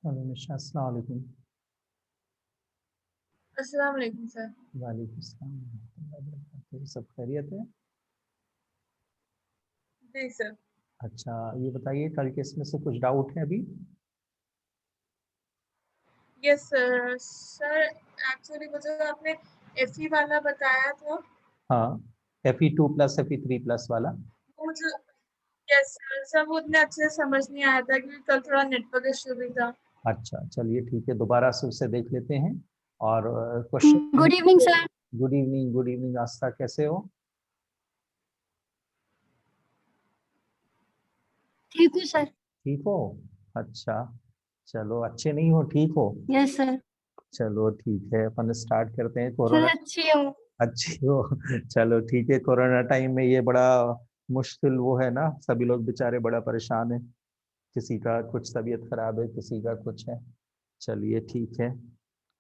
Hello निशा, अस्सलाम वालेकुम। अस्सलाम वालेकुम सर। वालेकुम अस्सलाम रहमतुल्लाहि व बरकातुहू। सब खैरियत है? जी सर। अच्छा, ये बताइए कल के इसमें से कुछ डाउट है अभी? Yes sir. सर एक्चुअली मुझे आपने एफई वाला बताया था, हाँ, Fe2 प्लस Fe3 प्लस वाला। वो मुझे यस सर सर वो उतने अच्छे से समझ नहीं आया था क्योंकि कल थोड़ा नेटवर्क इशू भी था। अच्छा चलिए ठीक है, दोबारा से उसे देख लेते हैं। और question. Good evening sir. Good evening, good evening Astha, कैसे हो? ठीक हूँ सर। ठीक हो? अच्छा, चलो अच्छे नहीं हो, ठीक हो? Yes sir. चलो ठीक है, अपन स्टार्ट करते हैं। सर कोरोना अच्छी हूँ। अच्छी हो? चलो ठीक है। कोरोना टाइम में ये बड़ा मुश्किल वो है ना, सभी लोग बेचारे बड़ा परेशान है। किसी का कुछ तबीयत खराब है, किसी का कुछ है। चलिए ठीक है।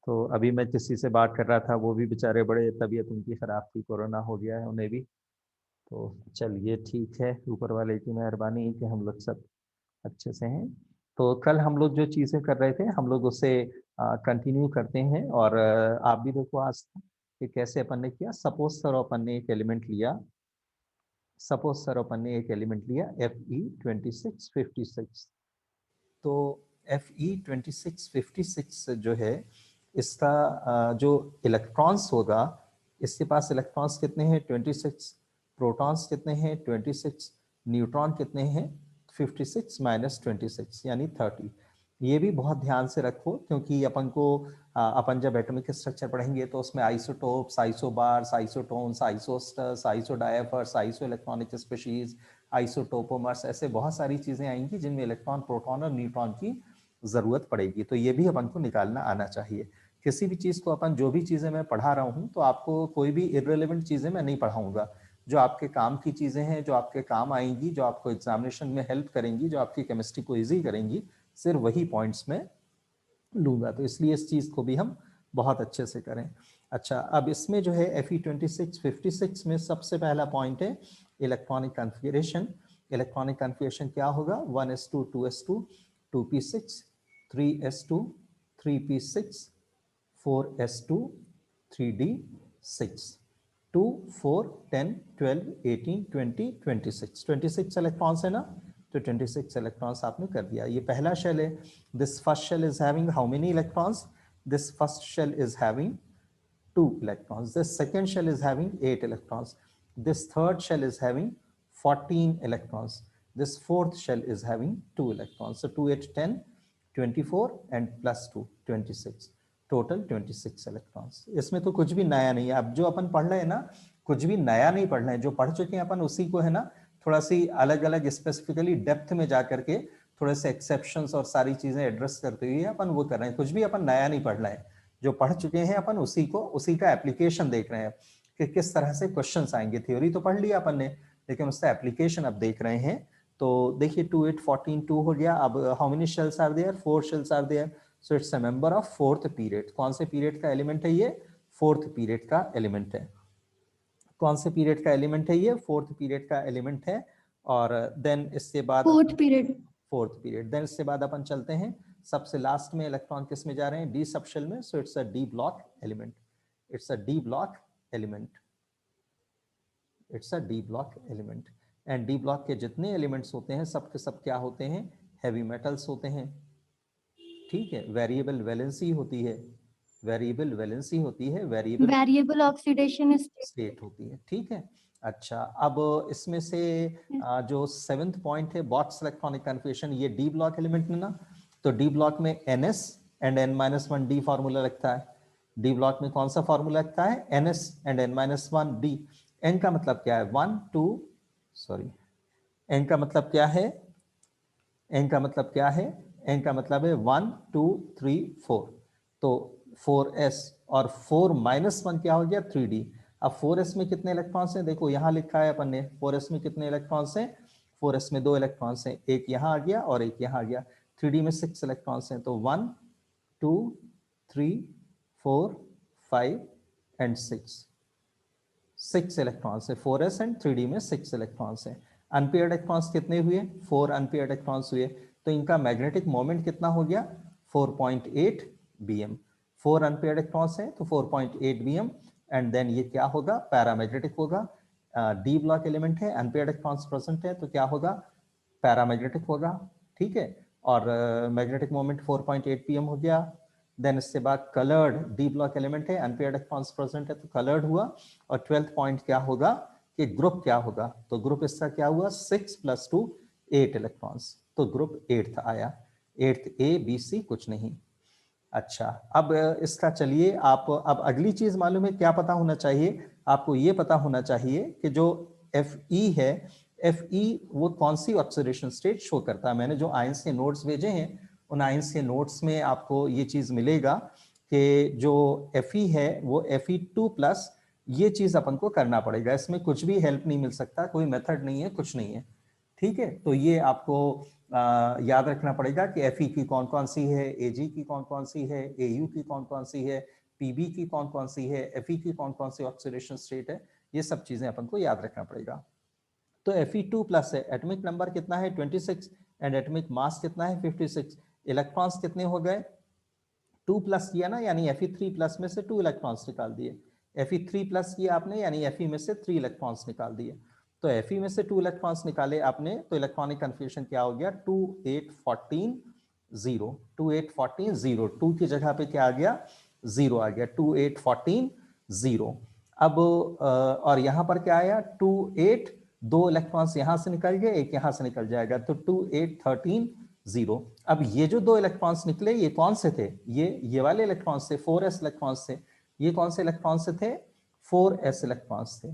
तो अभी मैं किसी से बात कर रहा था, वो भी बेचारे बड़े तबीयत उनकी खराब थी, कोरोना हो गया है उन्हें भी। तो चलिए ठीक है, ऊपर वाले की मेहरबानी है कि हम लोग सब अच्छे से हैं। तो कल हम लोग जो चीज़ें कर रहे थे, हम लोग उसे कंटिन्यू करते हैं। और आप भी देखो आज कि कैसे अपन ने किया। सपोज सर अपन ने एक एलिमेंट लिया, सपोज सर अपन ने एक एलिमेंट लिया Fe2656। तो Fe2656 जो है, इसका जो इलेक्ट्रॉन्स होगा, इसके पास इलेक्ट्रॉन्स कितने हैं? 26। प्रोटॉन्स कितने हैं? 26। न्यूट्रॉन कितने हैं? 56 माइनस 26 यानी 30। ये भी बहुत ध्यान से रखो, क्योंकि अपन को अपन जब एटॉमिक स्ट्रक्चर पढ़ेंगे तो उसमें isotopes, isobars, isotones, isosters, isodiaphers, iso electronic species, isotopomers, ऐसे बहुत सारी चीजें आएंगी जिनमें इलेक्ट्रॉन, प्रोटॉन और न्यूट्रॉन की जरूरत पड़ेगी। तो ये भी अपन को निकालना आना चाहिए। किसी भी चीज को अपन, जो भी चीजें मैं पढ़ा रहा हूँ, तो आपको कोई भी इररिलेवेंट चीजें मैं नहीं पढ़ाऊंगा। जो आपके काम की चीजें हैं, जो आपके काम आएंगी, जो आपको एग्जामिनेशन में हेल्प करेंगी, जो आपकी केमिस्ट्री को ईजी करेंगी, सिर्फ वही पॉइंट्स में लूंगा। तो इसलिए इस चीज को भी हम बहुत अच्छे से करें। अच्छा, अब इसमें जो है Fe2656 में सबसे पहला पॉइंट है इलेक्ट्रॉनिक कॉन्फ़िगरेशन। इलेक्ट्रॉनिक कॉन्फ़िगरेशन क्या होगा? 1s2 2s2 2p6 3s2 3p6 4s2 3d6 2 4 10 12 18 20 26 26 electrons है ना। तो 26 इलेक्ट्रॉन्स आपने कर दिया। ये पहला शेल है। This first shell is having how many electrons? This first shell is having 2 electrons. This second shell is having 8 electrons. This third shell is having 14 electrons. This fourth shell is having 2 electrons. So 2 8 10 24 and plus 2 26. Total 26 electrons. इसमें तो कुछ भी नया नहीं है। अब जो अपन पढ़ रहे हैं ना, कुछ भी नया नहीं पढ़ रहे हैं। जो पढ़ चुके हैं अपन उसी को है ना, थोड़ा सी अलग अलग स्पेसिफिकली डेप्थ में जा करके थोड़े से एक्सेप्शंस और सारी चीजें एड्रेस करते हुए अपन वो कर रहे हैं। कुछ भी अपन नया नहीं पढ़ रहे हैं। जो पढ़ चुके हैं अपन उसी को, उसी का एप्लीकेशन देख रहे हैं कि किस तरह से क्वेश्चंस आएंगे। थ्योरी तो पढ़ लिया अपन ने, लेकिन उसका एप्लीकेशन अब देख रहे हैं। तो देखिए 2 8 14 2 हो गया। अब how many shells are there? 4 shells are there. So it's a member of fourth period. कौन से पीरियड का एलिमेंट है ये? फोर्थ पीरियड का एलिमेंट है। कौन से पीरियड का एलिमेंट है ये? फोर्थ पीरियड का एलिमेंट है। और देन इसके बाद fourth period. Fourth period. Then इसके बाद अपन चलते हैं सबसे लास्ट में। इलेक्ट्रॉन किस में जा रहे हैं? डी सब शेल में। सो it's a D block element. It's a D block element. It's a D block element. And D block के जितने एलिमेंट्स होते हैं सब के सब क्या होते हैं? हैवी मेटल्स होते हैं। ठीक है, वेरिएबल वैलेंसी होती है, वेरिएबल वैलेंसी होती है, वेरिएबल ऑक्सीडेशन स्टेट होती है। ठीक है। अच्छा, अब इसमें से जो सेवेंथ पॉइंट है बॉक्स इलेक्ट्रॉनिक कन्फिगरेशन, ये डी ब्लॉक एलिमेंट में ना। तो डी ब्लॉक में NS and N-1 D formula लगता है। डी ब्लॉक में कौन सा फार्मूला लगता है? NS and N-1 D. N का मतलब क्या है? 1 2 सॉरी, N का मतलब क्या है? N का मतलब क्या है? N का मतलब है 1 2 3 4। तो 4s और 4 माइनस 1 क्या हो गया? 3d। अब 4s में कितने इलेक्ट्रॉन्स हैं? देखो यहां लिखा है अपन ने। 4s में कितने इलेक्ट्रॉन्स हैं? 4s में 2 इलेक्ट्रॉन्स हैं, एक यहां आ गया और एक यहां आ गया। 3d में 6 इलेक्ट्रॉन्स हैं। तो 1 2 3 4 5 एंड 6 इलेक्ट्रॉन्स है। 4s एंड 3d में 6 इलेक्ट्रॉन्स है। अनपेयर्ड इलेक्ट्रॉन्स कितने हुए? 4 अनपेयर्ड इलेक्ट्रॉन्स हुए। तो इनका मैग्नेटिक मोमेंट कितना हो गया? 4.8 bm, 4 अनपेयर्ड इलेक्ट्रॉन्स हैं तो 4.8 bm, एंड देन ये क्या होगा, पैरामैग्नेटिक होगा। डी ब्लॉक एलिमेंट है, अनपेयर्ड इलेक्ट्रॉन्स प्रेजेंट है तो क्या होगा, पैरामैग्नेटिक होगा, ठीक है। और मैग्नेटिक मोमेंट 4.8 pm हो गया। देन इसके बाद कलर्ड डी ब्लॉक एलिमेंट है, अनपेयर्ड इलेक्ट्रॉन्स प्रेजेंट है तो कलर्ड हुआ। और 12th पॉइंट क्या होगा कि ग्रुप क्या होगा, तो ग्रुप इसका क्या हुआ, 6 + 2 8 इलेक्ट्रॉन्स, तो ग्रुप 8th आया, 8th ए बी सी कुछ नहीं। अच्छा, अब इसका चलिए आप, अब अगली चीज मालूम है क्या पता होना चाहिए आपको, ये पता होना चाहिए कि जो Fe है, Fe वो कौन सी ऑक्सीडेशन स्टेट शो करता है। मैंने जो आयंस के नोट्स भेजे हैं उन आयंस के नोट्स में आपको ये चीज मिलेगा कि जो Fe है वो Fe2+, ये चीज अपन को करना पड़ेगा, इसमें कुछ भी हेल्प नहीं मिल सकता, कोई मेथड नहीं है, कुछ नहीं है, ठीक है। तो ये आपको याद रखना पड़ेगा कि Fe की कौन कौन सी है, Ag की कौन कौन सी है, Au की कौन कौन सी है, Pb की कौन कौन सी है, Fe की कौन कौन सी ऑक्सीडेशन स्टेट है, ये सब चीजें अपन को याद रखना पड़ेगा। तो Fe2+ है, एटॉमिक नंबर कितना है 26 एंड एटॉमिक मास कितना है 56, इलेक्ट्रॉन्स कितने हो गए 2+ किया ना, यानी Fe3+ में से 2 इलेक्ट्रॉन्स निकाल दिए, Fe3+ किया आपने यानी Fe में से 3 इलेक्ट्रॉन्स निकाल दिए। तो Fe में से 2 इलेक्ट्रॉन्स निकाले आपने तो इलेक्ट्रॉनिक कन्फिग्रेशन क्या हो गया, 2 8 14 0, 2 8 14 0, 2 की जगह पे क्या आ गया 0 आ गया, 2 8 14 0। अब और यहाँ पर क्या आया 2 8, 2 इलेक्ट्रॉन्स यहाँ से निकल गए, एक यहाँ से निकल जाएगा, तो 2 8 13 0। अब ये जो 2 इलेक्ट्रॉन्स निकले ये कौन से थे, ये वाले इलेक्ट्रॉन्स थे, 4s इलेक्ट्रॉन्स थे। ये कौन से इलेक्ट्रॉन्स थे, 4s इलेक्ट्रॉन्स थे।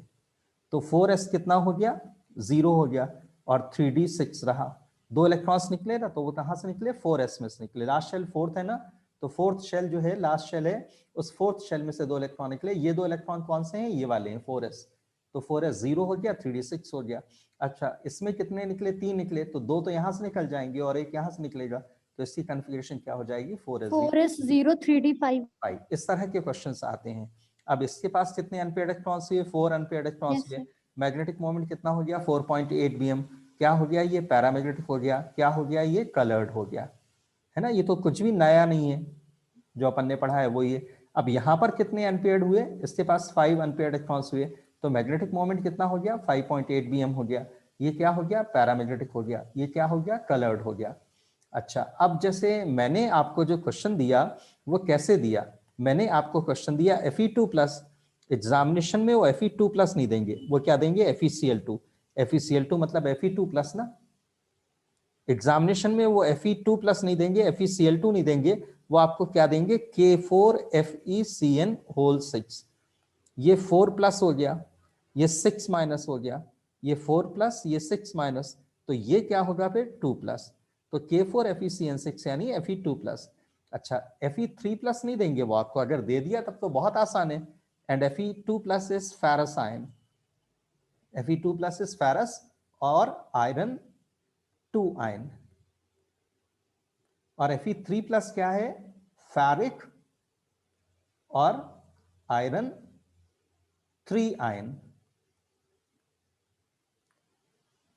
तो 4s कितना हो गया 0 हो गया और 3d 6 रहा। 2 इलेक्ट्रॉन्स निकले ना, तो वो कहां से निकले 4s में से निकले, लास्ट शेल 4th है ना, तो 4th शेल जो है लास्ट शेल है, उस 4th शेल में से 2 इलेक्ट्रॉन निकले। ये 2 इलेक्ट्रॉन कौन से हैं, ये वाले हैं 4s, तो 4s 0 हो गया, 3d 6 हो गया। अच्छा, इसमें कितने निकले, 3 निकले, तो 2 तो यहां से निकल जाएंगे और एक यहां से निकलेगा, तो इसकी कॉन्फ़िगरेशन क्या हो जाएगी 4s0 3d 5। इस तरह के क्वेश्चंस आते हैं। अब इसके पास कितने अनपेयर्ड इलेक्ट्रॉन्स हुए, 4 अनपेयर्ड इलेक्ट्रॉन्स Yes, हुए। sir. मैग्नेटिक मोमेंट कितना हो गया 4.8 bm, क्या हो गया ये पैरामैग्नेटिक हो गया, क्या हो गया ये कलर्ड हो गया, है ना। ये तो कुछ भी नया नहीं है, जो अपन ने पढ़ा है वो ये। अब यहाँ पर कितने अनपेयर्ड हुए, इसके पास 5 अनपेयर्ड इलेक्ट्रॉन्स हुए, तो मैग्नेटिक मोमेंट कितना हो गया 5.8 bm हो गया, ये क्या हो गया पैरामैग्नेटिक हो गया, ये क्या हो गया कलर्ड हो गया। अच्छा, अब जैसे मैंने आपको जो क्वेश्चन दिया वो कैसे दिया, मैंने आपको क्वेश्चन दिया Fe2+, एग्जामिनेशन में वो Fe2+ नहीं देंगे, वो क्या देंगे FeCl2, FeCl2 मतलब Fe2+ ना, एग्जामिनेशन में वो Fe2+ नहीं देंगे, FeCl2 नहीं देंगे, वो आपको क्या देंगे K4FeCN6। ये 4+ हो गया, ये 6- हो गया, ये 4+, ये 6-, तो ये क्या होगा फिर 2+, तो K4FeCN6 यानी Fe2+। अच्छा, Fe3+ नहीं देंगे वो आपको, अगर दे दिया तब तो बहुत आसान है, and Fe2+ is ferrous ion, Fe2+ is ferrous और आयरन 2 आयन, और Fe3+ क्या है फेरिक और आयरन 3 आयन।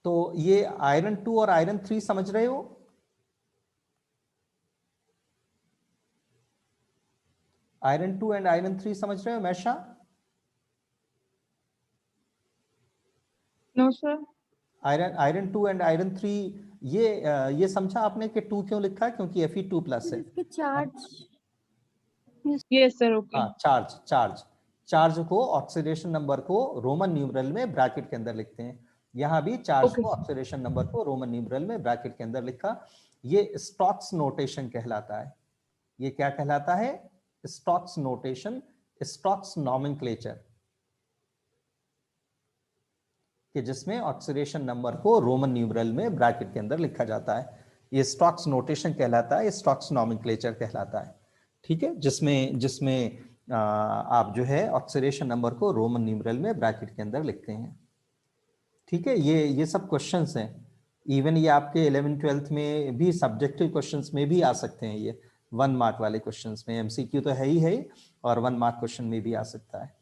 तो ये आयरन 2 और आयरन 3 समझ रहे हो, आयरन 2 एंड आयरन 3 समझ रहे हो Maisha? No sir. Iron 2 and iron 3, ये समझा आपने कि 2 क्यों लिखा है, क्योंकि Fe2+ है। इसके चार्ज। Yes sir, okay. हाँ, चार्ज को ऑक्सीडेशन नंबर को रोमन न्यूमरल में ब्रैकेट के अंदर लिखते हैं, यहां भी चार्ज Okay, को sir. ऑक्सीडेशन नंबर को रोमन न्यूमरल में ब्रैकेट के अंदर लिखा। ये स्टोक्स नोटेशन कहलाता है, ये क्या कहलाता है स्टोक्स नोटेशन, स्टोक्स नॉमेनक्लेचर, कि जिसमें ऑक्सीडेशन नंबर को रोमन न्यूमरल में ब्रैकेट के अंदर लिखा जाता है, ये स्टोक्स नोटेशन कहलाता है, स्टोक्स नॉमेनक्लेचर कहलाता है, ठीक है। जिसमें आप जो है ऑक्सीडेशन नंबर को रोमन न्यूमरल में ब्रैकेट के अंदर लिखते हैं, ठीक है। ये सब क्वेश्चंस हैं, इवन ये आपके 11th-12th में भी सब्जेक्टिव क्वेश्चंस में भी आ सकते हैं, ये 1 मार्क वाले क्वेश्चंस में, MCQ तो है ही, और 1 मार्क क्वेश्चन में भी आ सकता है,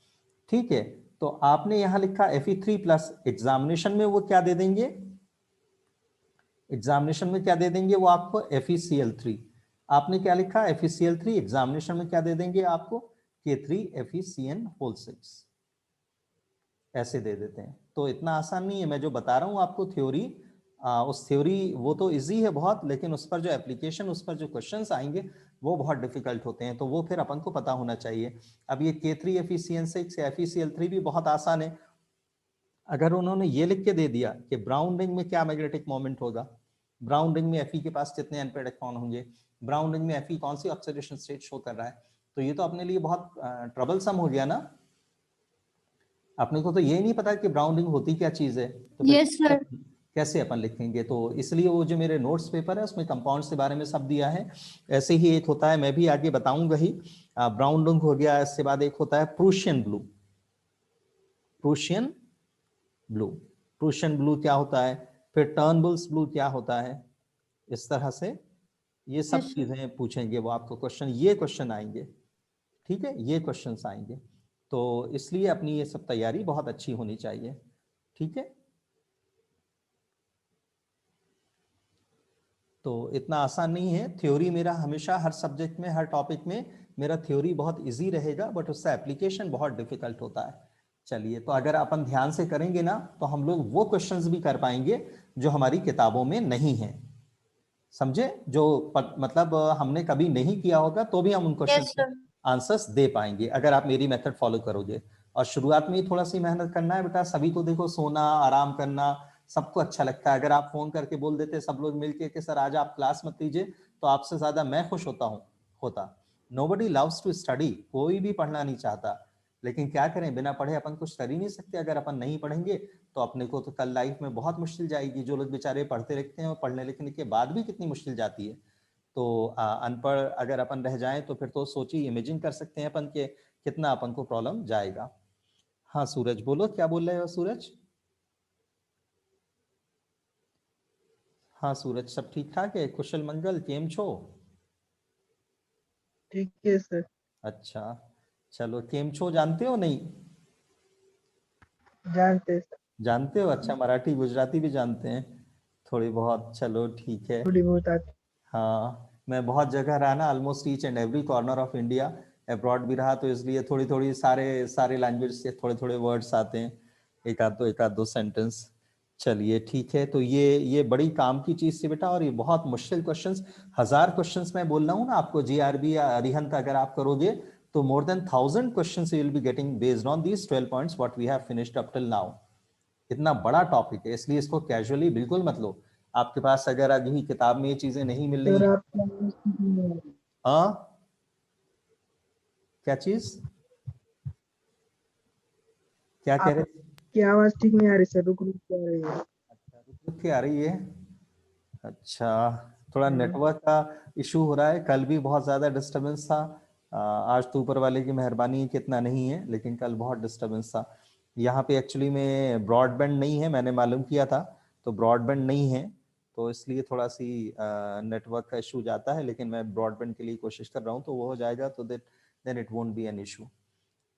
ठीक है। तो आपने यहां लिखा Fe3+, एग्जामिनेशन में वो क्या दे देंगे, एग्जामिनेशन में क्या दे देंगे वो आपको FeCl3। आपने क्या लिखा, FeCl3, एग्जामिनेशन में क्या दे देंगे आपको, K3FeCN होल 6 ऐसे दे देते हैं। तो इतना आसान नहीं है, मैं जो बता रहा हूँ आपको थ्योरी, उस थ्योरी वो तो इजी है बहुत, लेकिन उस पर जो एप्लीकेशन, उस पर जो क्वेश्चंस आएंगे वो बहुत डिफिकल्ट होते हैं, तो वो फिर अपन को पता होना चाहिए। अब ये K3FeCN6 या FeCl3 भी बहुत आसान है। अगर उन्होंने ये लिख के दे दिया कि ब्राउन रिंग में क्या मैग्नेटिक मोमेंट होगा, ब्राउन रिंग में Fe के पास कितने अनपेयर्ड इलेक्ट्रॉन होंगे, ब्राउन रिंग में Fe कौन सी ऑक्सीडेशन स्टेट शो कर रहा है, तो ये तो अपने लिए बहुत ट्रबलसम हो गया ना। अपने को तो ये नहीं पता कि ब्राउन रिंग होती क्या चीज है, तो फिर Yes, sir. कैसे अपन लिखेंगे। तो इसलिए वो जो मेरे नोट्स पेपर है उसमें कंपाउंड्स के बारे में सब दिया है। ऐसे ही एक होता है, मैं भी आगे बताऊंगा ही, ब्राउन रिंग हो गया, इसके बाद एक होता है Prussian blue. Prussian blue, Prussian blue क्या होता है, फिर टर्नबुल्स ब्लू क्या होता है, इस तरह से ये सब Yes, sir. चीजें पूछेंगे वो आपको क्वेश्चन, ये क्वेश्चन आएंगे, ठीक है, ये क्वेश्चंस आएंगे। तो इसलिए अपनी ये सब तैयारी बहुत अच्छी होनी चाहिए, ठीक है। तो इतना आसान नहीं है, थ्योरी मेरा हमेशा हर सब्जेक्ट में, हर टॉपिक में मेरा थ्योरी बहुत इजी रहेगा, बट उसका एप्लीकेशन बहुत डिफिकल्ट होता है। चलिए, तो अगर अपन ध्यान से करेंगे ना तो हम लोग वो क्वेश्चंस भी कर पाएंगे जो हमारी किताबों में नहीं है, समझे, जो मतलब हमने कभी नहीं किया होगा तो भी हम उन क्वेश्चन Yes, के sir. आंसर्स दे पाएंगे अगर आप मेरी मेथड फॉलो करोगे। और शुरुआत में ही थोड़ा सी मेहनत करना है बेटा, सभी को देखो सोना आराम करना सबको अच्छा लगता है। अगर आप फोन करके बोल देते सब लोग मिलके कि सर आज आप क्लास मत लीजिए, तो आपसे ज्यादा मैं खुश होता। नोबडी लव्स टू स्टडी, कोई भी पढ़ना नहीं चाहता, लेकिन क्या करें, बिना पढ़े अपन कुछ कर ही नहीं सकते। अगर अपन नहीं पढ़ेंगे तो अपने को तो कल लाइफ में बहुत मुश्किल जाएगी। जो लोग बेचारे पढ़ते रहते हैं और पढ़ने लिखने के बाद भी कितनी मुश्किल जाती है, तो अनपढ़ अगर अपन रह जाएं तो फिर तो सोचिए, इमेजिन कर सकते हैं अपन के कितना अपन को प्रॉब्लम जाएगा। हाँ सूरज बोलो, क्या बोल रहे हो सूरज। हाँ सूरज, सब ठीक ठाक है, कुशल मंगल, केम छो। ठीक है सर। अच्छा चलो, केम छो जानते हो नहीं, जानते सर, जानते हो, अच्छा मराठी गुजराती भी जानते हैं थोड़ी बहुत, चलो ठीक है। थोड़ी बहुत आती। हाँ, मैं बहुत जगह रहा ना, almost each and every corner of India, abroad भी रहा, तो इसलिए थोड़ी थोड़ी सारे सारे लैंग्वेज से थोड़े थोड़े वर्ड्स आते हैं, एक आध दो सेंटेंस। चलिए ठीक है, तो ये बड़ी काम की चीज थी बेटा, और ये बहुत मुश्किल क्वेश्चंस, 1000 क्वेश्चंस मैं बोल रहा हूँ ना आपको, जीआरबी या अरिहंत अगर आप करोगे तो more than 1000 questions you will be getting based on these 12 points what we have finished up till now. इतना बड़ा टॉपिक है, इसलिए इसको कैजुअली बिल्कुल मत लो। आपके पास अगर अभी किताब में ये चीजें नहीं मिल रही सर हैं, आप हाँ क्या चीज, क्या कह रहे थे। की आवाज ठीक नहीं आ रही सर, रुक रुक के आ रही है। अच्छा, रुक रुक के आ रही है, अच्छा थोड़ा नेटवर्क का इशू हो रहा है, कल भी बहुत ज्यादा डिस्टरबेंस था। आज तो ऊपर वाले की मेहरबानी कितना नहीं है, लेकिन कल बहुत डिस्टरबेंस था। यहाँ पे एक्चुअली में ब्रॉडबैंड नहीं है, मैंने मालूम किया था, तो ब्रॉडबैंड नहीं है, तो इसलिए थोड़ा सी नेटवर्क का इशू जाता है, लेकिन मैं ब्रॉडबैंड के लिए कोशिश कर रहा हूँ, तो वो हो जाएगा, तो then it won't be an issue.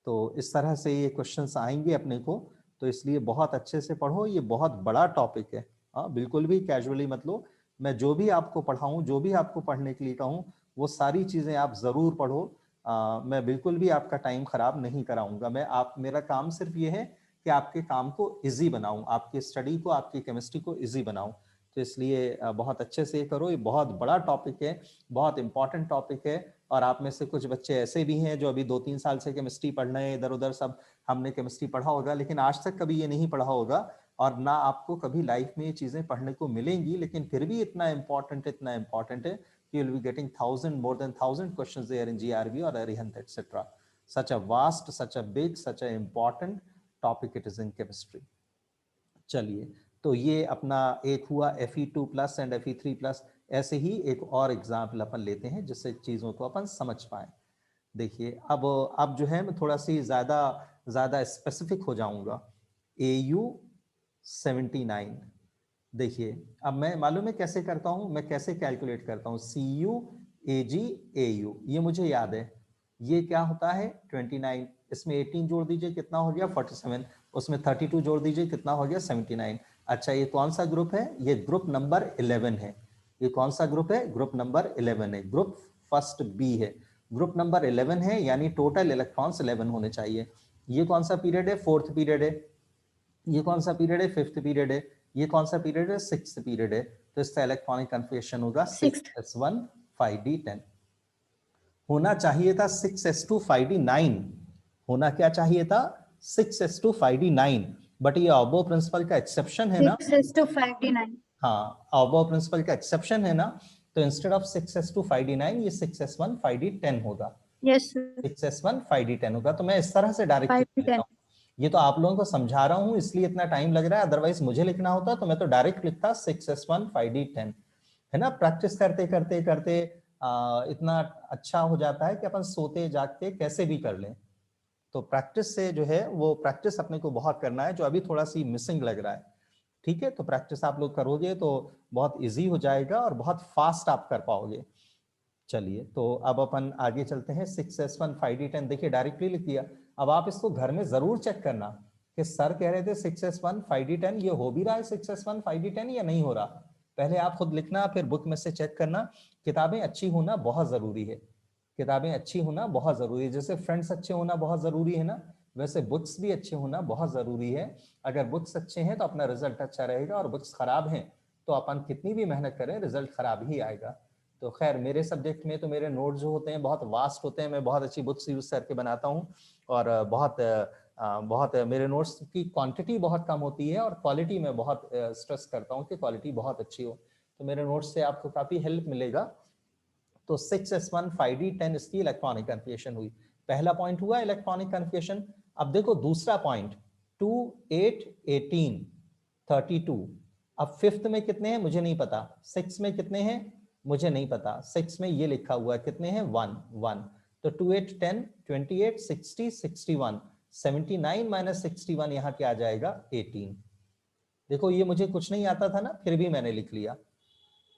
तो इस तरह से ये क्वेश्चंस आएंगे अपने को, तो इसलिए बहुत अच्छे से पढ़ो, ये बहुत बड़ा टॉपिक है। हाँ बिल्कुल भी कैजुअली मत लो, मैं जो भी आपको पढ़ाऊं, जो भी आपको पढ़ने के लिए कहूँ, वो सारी चीजें आप जरूर पढ़ो। मैं बिल्कुल भी आपका टाइम खराब नहीं कराऊंगा, मेरा काम सिर्फ ये है कि आपके काम को इजी बनाऊं, आपकी स्टडी को, आपकी केमिस्ट्री को इजी बनाऊं। तो इसलिए बहुत अच्छे से करो, ये बहुत बड़ा टॉपिक है, बहुत इंपॉर्टेंट टॉपिक है। और आप में से कुछ बच्चे ऐसे भी हैं जो अभी 2-3 साल से केमिस्ट्री पढ़ रहे हैं, इधर उधर सब हमने केमिस्ट्री पढ़ा होगा, लेकिन आज तक कभी ये नहीं पढ़ा होगा, और ना आपको कभी लाइफ में ये चीजें पढ़ने को मिलेंगी, लेकिन फिर भी इतना इंपॉर्टेंट है कि you'll be getting more than 1000 questions there in GRB or Arihant, etc. Such a vast, such a big, such a important topic it is in chemistry. चलिए, तो ये अपना एक हुआ Fe2+ एंड Fe3+। ऐसे ही एक और एग्जाम्पल अपन लेते हैं जिससे चीजों को अपन समझ पाए। देखिए, अब जो है मैं थोड़ा सी ज्यादा स्पेसिफिक हो जाऊंगा। Au79, देखिए अब मैं मालूम है कैसे करता हूं, मैं कैसे कैलकुलेट करता हूं, Cu Ag Au, ये मुझे याद है। ये क्या होता है 29, इसमें 18 जोड़ दीजिए कितना हो गया 47, उसमें 32 जोड़ दीजिए कितना हो गया 79। अच्छा, ये कौन सा ग्रुप है, ये ग्रुप नंबर 11 है। ये कौन सा ग्रुप है? ग्रुप नंबर 11 है, ग्रुप फर्स्ट बी है, ग्रुप नंबर 11 है, यानी टोटल इलेक्ट्रॉन्स 11 होने चाहिए। ये कौन सा पीरियड है? फोर्थ पीरियड है। ये कौन सा पीरियड है? फिफ्थ पीरियड है। ये कौन सा पीरियड है? सिक्स्थ पीरियड है। तो इसका इलेक्ट्रॉनिक कन्फिगरेशन होगा 6s1 5d10। होना चाहिए था 6s2 5d9, होना क्या चाहिए था? 6s2 5d9, बट ये ऑबो प्रिंसिपल का एक्सेप्शन है ना। 6s2 5d9। हाँ, ऑबो प्रिंसिपल का एक्सेप्शन है ना, तो इंस्टेड ऑफ 6s2 5d9 ये 6s1 5d10 होगा। यस सर, 6s1 5d10 होगा। तो मैं इस तरह से डायरेक्ट लिख लेता 5d10। हूँ। ये तो आप लोगों को समझा रहा हूँ इसलिए इतना टाइम लग रहा है, अदरवाइज मुझे लिखना होता तो मैं तो डायरेक्ट लिखता 6s1 5d10, है ना। प्रैक्टिस करते करते करते इतना अच्छा हो जाता है कि अपन सोते जागते कैसे भी कर लें। तो प्रैक्टिस से जो है वो प्रैक्टिस अपने को बहुत करना है, जो अभी थोड़ा सी मिसिंग लग रहा है। ठीक है, तो प्रैक्टिस आप लोग करोगे तो बहुत इजी हो जाएगा और बहुत फास्ट आप कर पाओगे। चलिए, तो अब अपन आगे चलते हैं। 6s1 5d10 देखिए डायरेक्टली लिख दिया। अब आप इसको घर में जरूर चेक करना कि सर कह रहे थे 6s1 5d10, ये हो भी रहा है 6s1 5d10 या नहीं हो रहा। पहले आप खुद लिखना, फिर बुक में से चेक करना। किताबें अच्छी होना बहुत जरूरी है, किताबें अच्छी होना बहुत जरूरी है। जैसे फ्रेंड्स अच्छे होना बहुत जरूरी है ना, वैसे बुक्स भी अच्छे होना बहुत जरूरी है। अगर बुक्स अच्छे हैं तो अपना रिजल्ट अच्छा रहेगा, और बुक्स खराब हैं तो अपन कितनी भी मेहनत करें रिजल्ट खराब ही आएगा। तो खैर मेरे सब्जेक्ट में तो मेरे नोट्स जो होते हैं बहुत वास्ट होते हैं, मैं बहुत अच्छी बुक्स यूज करके बनाता हूँ, और बहुत मेरे नोट्स की क्वांटिटी बहुत कम होती है और क्वालिटी में बहुत स्ट्रेस करता हूँ कि क्वालिटी बहुत अच्छी हो। तो मेरे नोट्स से आपको काफी हेल्प मिलेगा। तो 6s1 5d10 इसकी इलेक्ट्रॉनिक कन्फिगरेशन हुई। पहला पॉइंट हुआ इलेक्ट्रॉनिक कन्फिगरेशन। अब देखो दूसरा पॉइंट 2 8 18 32। अब फिफ्थ में कितने हैं मुझे नहीं पता, 6 में कितने हैं मुझे नहीं पता। 6 में ये लिखा हुआ है कितने हैं 1 1। तो 2 8 10 28 60 61 79 माइनस 61 यहाँ क्या आ जाएगा 18। देखो ये मुझे कुछ नहीं आता था ना, फिर भी मैंने लिख लिया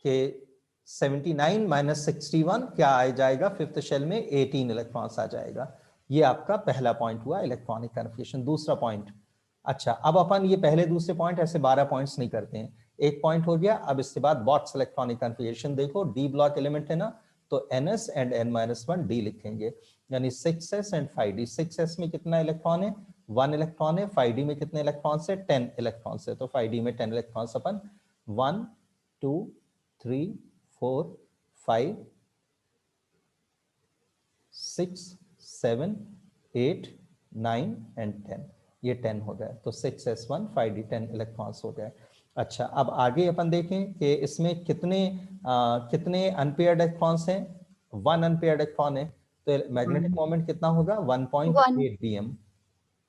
कि 79 माइनस 61 क्या आ जाएगा, फिफ्थ शेल में 18 इलेक्ट्रॉन्स आ जाएगा। ये आपका पहला पॉइंट हुआ इलेक्ट्रॉनिक कन्फिगरेशन। दूसरा पॉइंट, अच्छा अब अपन ये पहले दूसरे पॉइंट ऐसे 12 पॉइंट्स नहीं करते हैं, एक पॉइंट हो गया। अब इसके बाद बॉट्स इलेक्ट्रॉनिक कन्फिगरेशन देखो, डी ब्लॉक एलिमेंट है ना, तो ns एंड n-1 d लिखेंगे, यानी 6s एंड 5d। 6s में कितना इलेक्ट्रॉन है 1 इलेक्ट्रॉन है, 5d में कितने इलेक्ट्रॉन्स है 10 इलेक्ट्रॉन्स है। तो 5d में 10 इलेक्ट्रॉन्स अपन 1 2 3 4 5 6 7 8 9 एंड 10, ये 10 हो गए। तो 6s1 5d 10 इलेक्ट्रॉन्स हो गए। अच्छा अब आगे अपन देखें कि इसमें कितने अनपेयर्ड इलेक्ट्रॉन्स हैं, 1 अनपेयर्ड इलेक्ट्रॉन है, तो मैग्नेटिक मोमेंट कितना होगा 1.8 dm।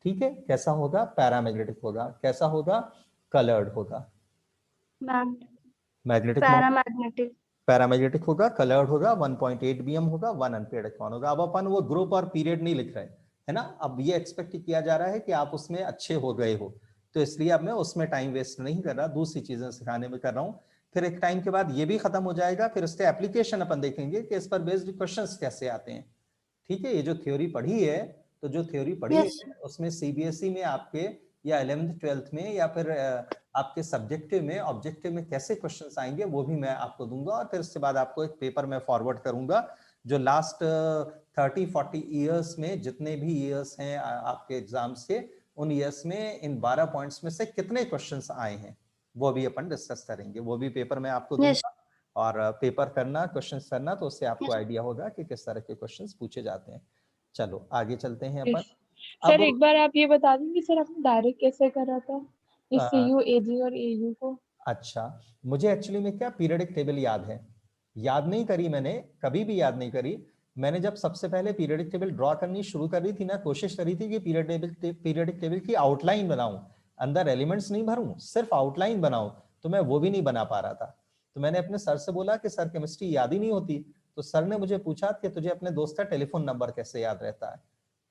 ठीक है, कैसा होगा पैरामैग्नेटिक होगा, कैसा होगा कलर्ड होगा। Magnetic paramagnetic. पैरामैग्नेटिक होगा, कलर्ड होगा, 1.8 bm होगा, 1 अनपेयर्ड इलेक्ट्रॉन होगा। अब अपन वो ग्रुप और पीरियड नहीं लिख रहे है ना, अब ये एक्सपेक्ट किया जा रहा है कि आप उसमें अच्छे हो गए हो, तो इसलिए अब मैं उसमें टाइम वेस्ट नहीं कर रहा, दूसरी चीजें सिखाने में कर रहा हूँ। फिर एक टाइम के बाद ये भी खत्म हो जाएगा, फिर उसके एप्लीकेशन अपन देखेंगे कि इस पर बेस्ड क्वेश्चंस कैसे आते हैं। ठीक है, ये जो थ्योरी पढ़ी है, तो जो थ्योरी पढ़ी Yes. है उसमें सीबीएसई में आपके या 11th 12th में या फिर आपके सब्जेक्टिव में ऑब्जेक्टिव में कैसे क्वेश्चंस आएंगे वो भी मैं आपको दूंगा, और फिर उसके बाद आपको एक पेपर में फॉरवर्ड करूंगा जो लास्ट 30-40 ईयर्स में जितने भी ईयर्स हैं आपके एग्जाम्स के, उन ईयर्स में इन 12 पॉइंट्स में से कितने क्वेश्चंस आए हैं वो भी अपन डिस्कस करेंगे, वो भी पेपर में आपको Yes. दूंगा। और पेपर करना, क्वेश्चंस करना, तो उससे आपको Yes. आइडिया होगा कि किस तरह के क्वेश्चंस पूछे जाते हैं। चलो आगे चलते हैं अपन। सर अब एक बार आप ये बता देंगे सर आपने डायरेक्ट कैसे करा था इस CU AG और AU को? अच्छा, मुझे एक्चुअली में क्या पीरियडिक टेबल याद है, याद नहीं करी मैंने, कभी भी याद नहीं करी। मैंने जब सबसे पहले पीरियडिक टेबल ड्रॉ करनी शुरू करी थी ना, कोशिश करी थी कि पीरियडिक टेबल की आउटलाइन बनाऊं, अंदर एलिमेंट्स नहीं भरूं, सिर्फ आउटलाइन बनाऊं, तो मैं वो भी नहीं बना पा रहा था। तो मैंने अपने सर से बोला कि सर केमिस्ट्री याद ही नहीं होती। तो सर ने मुझे पूछा कि तुझे अपने दोस्त का टेलीफोन नंबर कैसे याद रहता है।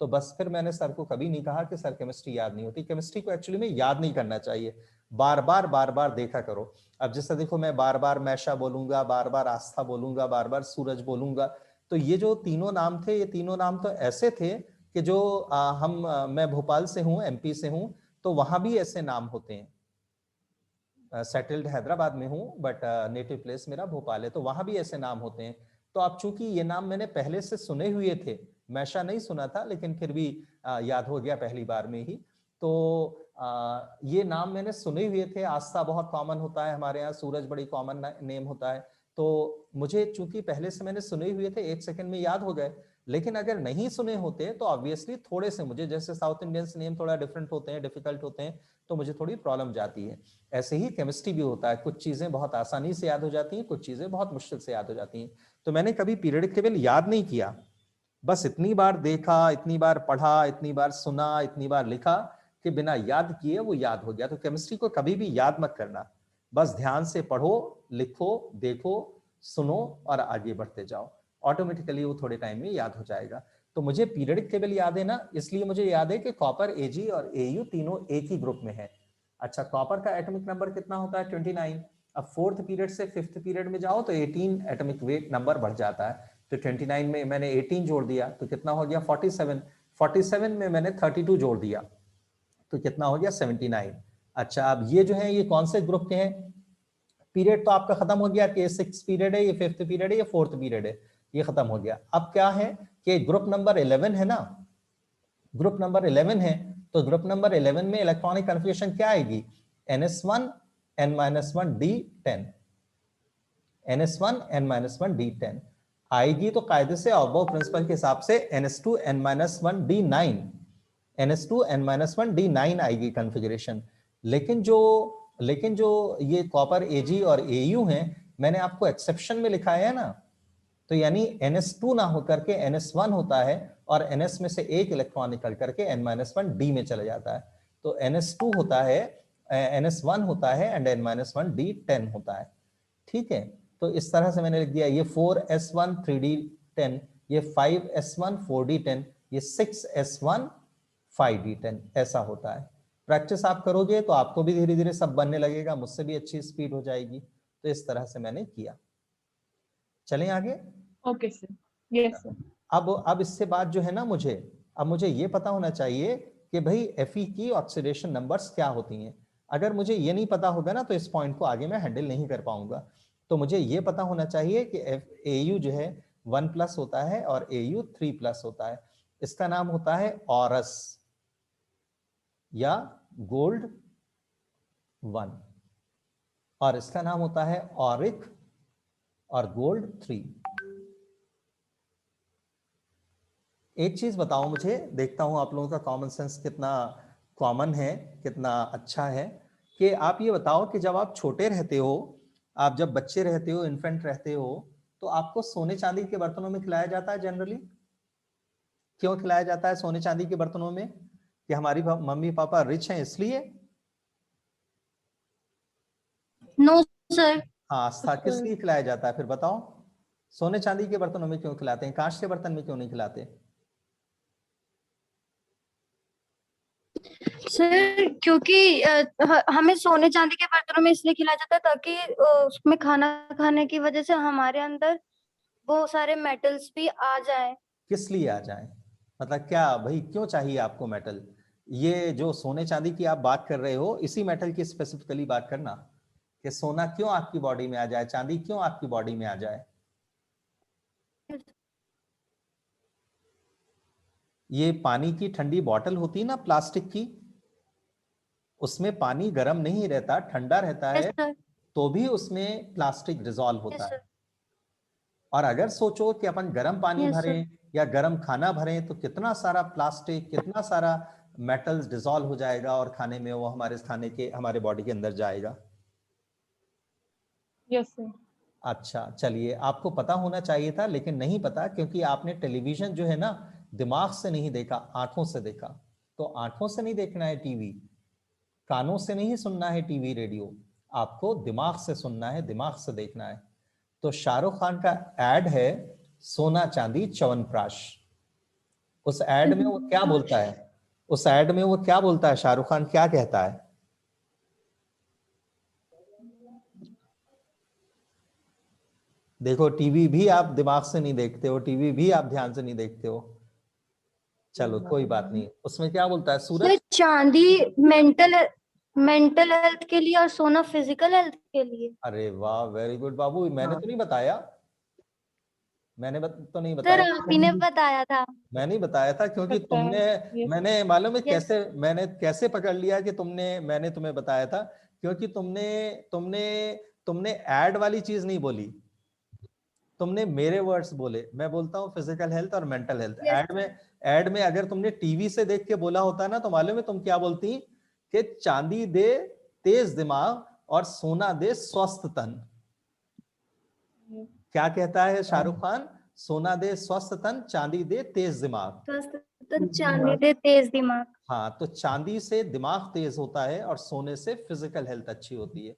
तो बस फिर मैंने सर को कभी नहीं कहा कि सर केमिस्ट्री याद नहीं होती। केमिस्ट्री को एक्चुअली में याद नहीं करना चाहिए, बार बार देखा करो। अब जैसे देखो मैं बार बार मैशा बोलूंगा, बार बार आस्था बोलूंगा, बार बार सूरज बोलूंगा, तो ये जो तीनों नाम थे, ये तीनों नाम तो ऐसे थे कि जो मैं भोपाल से हूँ, MP से हूँ, तो वहां भी ऐसे नाम होते हैं। सेटल्ड हैदराबाद में हूँ, बट नेटिव प्लेस मेरा भोपाल है, तो वहां भी ऐसे नाम होते हैं। तो अब चूंकि ये नाम मैंने पहले से सुने हुए थे, मैशा नहीं सुना था, लेकिन फिर भी याद हो गया पहली बार में ही। तो ये नाम मैंने सुने हुए थे। आस्था बहुत कॉमन होता है हमारे यहाँ, सूरज बड़ी कॉमन नेम होता है। तो मुझे चूंकि पहले से मैंने सुने हुए थे, 1 सेकंड में याद हो गए। लेकिन अगर नहीं सुने होते तो ऑब्वियसली थोड़े से, मुझे जैसे साउथ इंडियंस नेम थोड़ा डिफरेंट होते हैं, डिफिकल्ट होते हैं, तो मुझे थोड़ी प्रॉब्लम जाती है। ऐसे ही केमिस्ट्री भी होता है, कुछ चीजें बहुत आसानी से याद हो जाती हैं, कुछ चीजें बहुत मुश्किल से याद हो जाती हैं। तो मैंने कभी पीरियडिक टेबल याद नहीं किया, बस इतनी बार देखा, इतनी बार पढ़ा, इतनी बार सुना, इतनी बार लिखा कि बिना याद किए वो याद हो गया। तो केमिस्ट्री को कभी भी याद मत करना, बस ध्यान से पढ़ो, लिखो, देखो, सुनो और आगे बढ़ते जाओ, ऑटोमेटिकली वो थोड़े टाइम में याद हो जाएगा। तो मुझे पीरियडिक टेबल याद है ना, इसलिए मुझे याद है कि कॉपर, एजी और एयू तीनों एक ही ग्रुप में है। अच्छा, कॉपर का एटॉमिक नंबर कितना होता है? 29। अब 4th पीरियड से 5th पीरियड में जाओ तो 18 एटॉमिक वेट नंबर बढ़ जाता है। तो 29 में मैंने 18 जोड़ दिया तो कितना हो गया? 47। 47 में मैंने 32 जोड़ दिया तो कितना हो गया? 79। अच्छा, अब ये जो है ये कौन से ग्रुप के हैं? पीरियड तो आपका खत्म हो गया कि ये 6th पीरियड है, ये 5th पीरियड है, ये 4th पीरियड है, ये खत्म हो गया। अब क्या है कि ग्रुप नंबर 11 है ना, ग्रुप नंबर 11 है, तो ग्रुप नंबर 11 में इलेक्ट्रॉनिक कन्फिगरेशन क्या आएगी? ns1 n-1 d10, ns1 n-1 d10 आएगी। तो कायदे से अबव प्रिंसिपल के हिसाब से ns2 n-1 d9, ns2 n-1 d9 आएगी कन्फिगरेशन। लेकिन जो ये कॉपर, एजी और एयू हैं, मैंने आपको एक्सेप्शन में लिखा है ना, तो यानी ns2 ना होकर के ns1 होता है और ns में से एक इलेक्ट्रॉन निकल करके n-1 d में चला जाता है। तो ns2 होता है, ns1 होता है एंड n-1 d10 होता है। ठीक है, तो इस तरह से मैंने लिख दिया, ये 4s1 3d10, ये 5s1 4d10, ये 6s1 5d10, ऐसा होता है। प्रैक्टिस आप करोगे तो आपको भी धीरे धीरे सब बनने लगेगा, मुझसे भी अच्छी स्पीड हो जाएगी। तो इस तरह से मैंने किया। चलें आगे। Okay sir, yes sir. अब इससे बाद जो है ना, मुझे ये पता होना चाहिए कि भाई Fe की ऑक्सीडेशन नंबर्स क्या होती हैं। अगर मुझे ये नहीं पता होगा ना तो इस पॉइंट को आगे मैं हैंडल नहीं कर पाऊंगा। तो मुझे ये पता होना चाहिए कि Au जो है 1+ होता है और Au 3+ होता है। इसका नाम होता है ऑरस या गोल्ड 1, और इसका नाम होता है ऑरिक और गोल्ड 3। एक चीज बताओ मुझे, देखता हूं आप लोगों का कॉमन सेंस कितना कॉमन है, कितना अच्छा है, कि आप ये बताओ कि जब आप छोटे रहते हो, आप जब बच्चे रहते हो, इन्फेंट रहते हो, तो आपको सोने चांदी के बर्तनों में खिलाया जाता है जनरली? क्यों खिलाया जाता है सोने चांदी के बर्तनों में? कि हमारी मम्मी पापा रिच हैं इसलिए? No sir. हाँ, आस्था किस लिए खिलाया जाता है फिर बताओ? सोने चांदी के बर्तनों में क्यों खिलाते हैं, कांच के बर्तन में क्यों नहीं खिलाते? सर क्योंकि हमें सोने चांदी के बर्तनों में इसलिए खिलाया जाता है ताकि उसमें खाना खाने की वजह से हमारे अंदर वो सारे मेटल्स भी आ जाए। किस लिए आ जाए? मतलब क्या भाई, क्यों चाहिए आपको मेटल? ये जो सोने चांदी की आप बात कर रहे हो, इसी मेटल की स्पेसिफिकली बात करना, कि सोना क्यों आपकी बॉडी में आ जाए, चांदी क्यों आपकी बॉडी में आ जाए। ये पानी की ठंडी बोतल होती है ना प्लास्टिक की, उसमें पानी गर्म नहीं रहता, ठंडा रहता यस है, सर। तो भी उसमें प्लास्टिक डिसॉल्व होता यस है। सर। और अगर सोचो कि अपन गर्म पानी यस सर। भरें या गर्म खाना भरें तो कितना सारा प्लास्टिक, कितना सारा मेटल्स डिसॉल्व हो जाएगा और खाने में वो हमारे बॉडी के अंदर जाएगा। Yes sir. अच्छा चलिए, आपको पता होना चाहिए था लेकिन नहीं पता, क्योंकि आपने टेलीविजन जो है ना दिमाग से नहीं देखा, आंखों से देखा। तो आंखों से नहीं देखना है टीवी, कानों से नहीं सुनना है टीवी रेडियो, आपको दिमाग से सुनना है, दिमाग से देखना है। तो शाहरुख खान का एड है सोना चांदी च्यवनप्राश। उस एड में वो क्या बोलता है? उस एड में वो क्या बोलता है? शाहरुख खान क्या कहता है? देखो, टीवी भी आप दिमाग से नहीं देखते हो, टीवी भी आप ध्यान से नहीं देखते हो। चलो कोई बात नहीं, उसमें क्या बोलता है सर सूरज? चांदी मेंटल मेंटल हेल्थ के लिए और सोना फिजिकल हेल्थ के लिए। अरे वाह, वेरी गुड बाबू। मैंने हाँ। तो नहीं बताया, तो नहीं सर बताया। आप ही ने बताया था। मैं नहीं बताया था क्योंकि पता है। Yes. मैंने मालूम है यस मैंने कैसे पकड़ लिया कि मैंने तुम्हें बताया था, क्योंकि तुमने तुमने ऐड वाली चीज नहीं बोली, तुमने मेरे वर्ड्स बोले। मैं बोलता हूँ फिजिकल हेल्थ और मेंटल हेल्थ। यस ऐड में अगर तुमने टीवी से देख के बोला होता ना, तो मालूम है तुम क्या बोलती कि चांदी दे तेज दिमाग और सोना दे स्वस्थ तन। Yes. क्या कहता है शाहरुख खान? सोना दे स्वस्थ तन, चांदी दे तेज दिमाग। स्वस्थ तो चांदी दे तेज दिमाग। हाँ, तो चांदी से दिमाग तेज होता है और सोने से फिजिकल हेल्थ अच्छी होती है।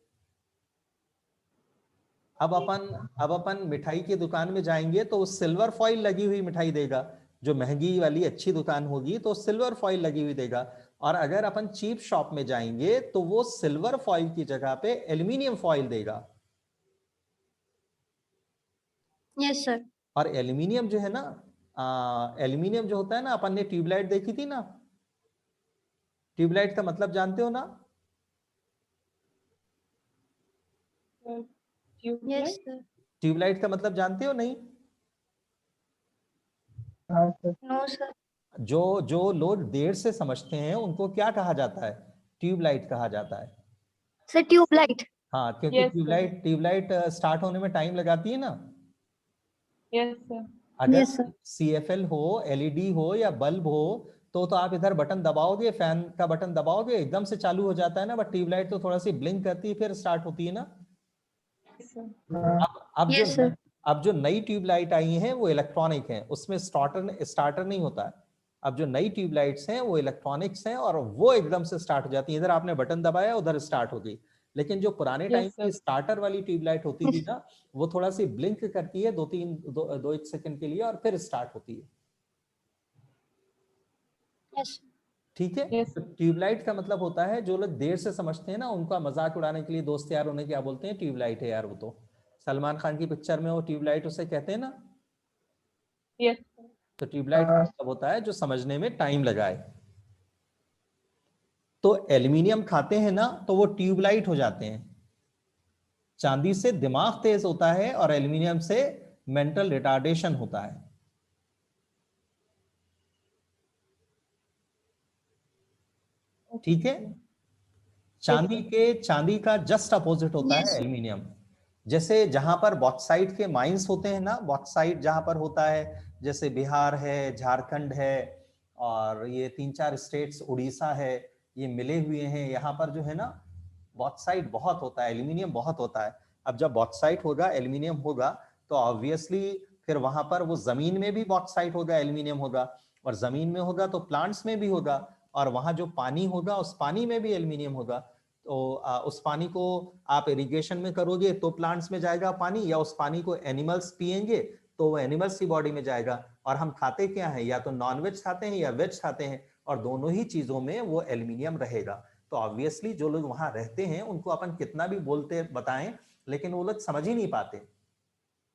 अब अपन मिठाई की दुकान में जाएंगे तो सिल्वर फॉइल लगी हुई मिठाई देगा। जो महंगी वाली अच्छी दुकान होगी तो सिल्वर फॉइल लगी हुई देगा, और अगर अपन चीप शॉप में जाएंगे तो वो सिल्वर फॉइल की जगह पे एल्यूमिनियम फॉइल देगा। Yes sir. और एल्यूमिनियम जो है ना, एल्यूमिनियम जो होता है ना, अपन ने ट्यूबलाइट देखी थी ना, ट्यूबलाइट का मतलब जानते हो ना? Tube yes light. Sir. Tube light का मतलब जानते हो नहीं? हाँ सर। No sir. जो जो लोग देर से समझते हैं उनको क्या कहा जाता है? ट्यूबलाइट कहा जाता है। Sir tube light. हाँ, क्योंकि Yes, sir. ट्यूबलाइट स्टार्ट होने में टाइम लगाती है ना। Yes, sir. अगर यस सर। CFL हो, एलईडी हो या बल्ब हो, तो आप इधर बटन दबाओगे, फैन का बटन दबाओगे, एकदम से चालू हो जाता है ना। बट ट्यूबलाइट तो थोड़ा सी ब्लिंक करती है फिर स्टार्ट होती है ना। Yes, sir. हाँ। Yes sir. अब जो नई ट्यूबलाइट आई हैं वो इलेक्ट्रॉनिक हैं, उसमें स्टार्टर नहीं होता है। अब जो नई ट्यूबलाइट्स हैं वो इलेक्ट्रॉनिक्स हैं और वो एकदम से स्टार्ट हो जाती है। इधर आपने बटन दबाया, उधर स्टार्ट हो गई। लेकिन जो पुराने टाइम Yes, sir. की स्टार्टर वाली ट्यूबलाइट होती थी ना, वो थोड़ा सी ब्लिंक करती है दो एक सेकंड के लिए और फिर स्टार्ट होती है। यस ठीक है। Yes. तो ट्यूबलाइट का मतलब होता है, जो लोग देर से समझते हैं ना, उनका मजाक उड़ाने के लिए दोस्त यार उन्हें क्या बोलते हैं? ट्यूबलाइट है यार वो तो। सलमान खान की पिक्चर में वो ट्यूबलाइट उसे कहते हैं ना। Yes, sir. तो ट्यूबलाइट का हाँ। मतलब होता है जो समझने में टाइम लगाए। तो एल्यूमिनियम खाते हैं ना तो वो ट्यूबलाइट हो जाते हैं। चांदी से दिमाग तेज होता है और एल्यूमिनियम से मेंटल रिटार्डेशन होता है। ठीक है। चांदी का जस्ट अपोजिट होता है यस एल्यूमिनियम। जैसे जहां पर बॉक्साइट के माइंस होते हैं ना, बॉक्साइट जहां पर होता है, जैसे बिहार है, झारखंड है, और ये 3-4 स्टेट्स, उड़ीसा है, ये मिले हुए हैं। यहाँ पर जो है ना बॉक्साइट बहुत होता है, एल्यूमिनियम बहुत होता है। अब जब बॉक्साइट होगा, एल्यूमिनियम होगा, तो ऑब्वियसली फिर वहां पर वो जमीन में भी बॉक्साइट होगा, एल्यूमिनियम होगा, और जमीन में होगा तो प्लांट्स में भी होगा, और वहां जो पानी होगा उस पानी में भी एल्यूमिनियम होगा। तो उस पानी को आप इरिगेशन में करोगे तो प्लांट्स में जाएगा पानी, या उस पानी को एनिमल्स पिएंगे तो वो एनिमल्स की बॉडी में जाएगा। और हम खाते क्या हैं? या तो नॉनवेज खाते हैं या वेज खाते हैं, और दोनों ही चीजों में वो एल्यूमिनियम रहेगा। तो ऑब्वियसली जो लोग वहां रहते हैं उनको अपन कितना भी बोलते बताएं, लेकिन वो लोग समझ ही नहीं पाते,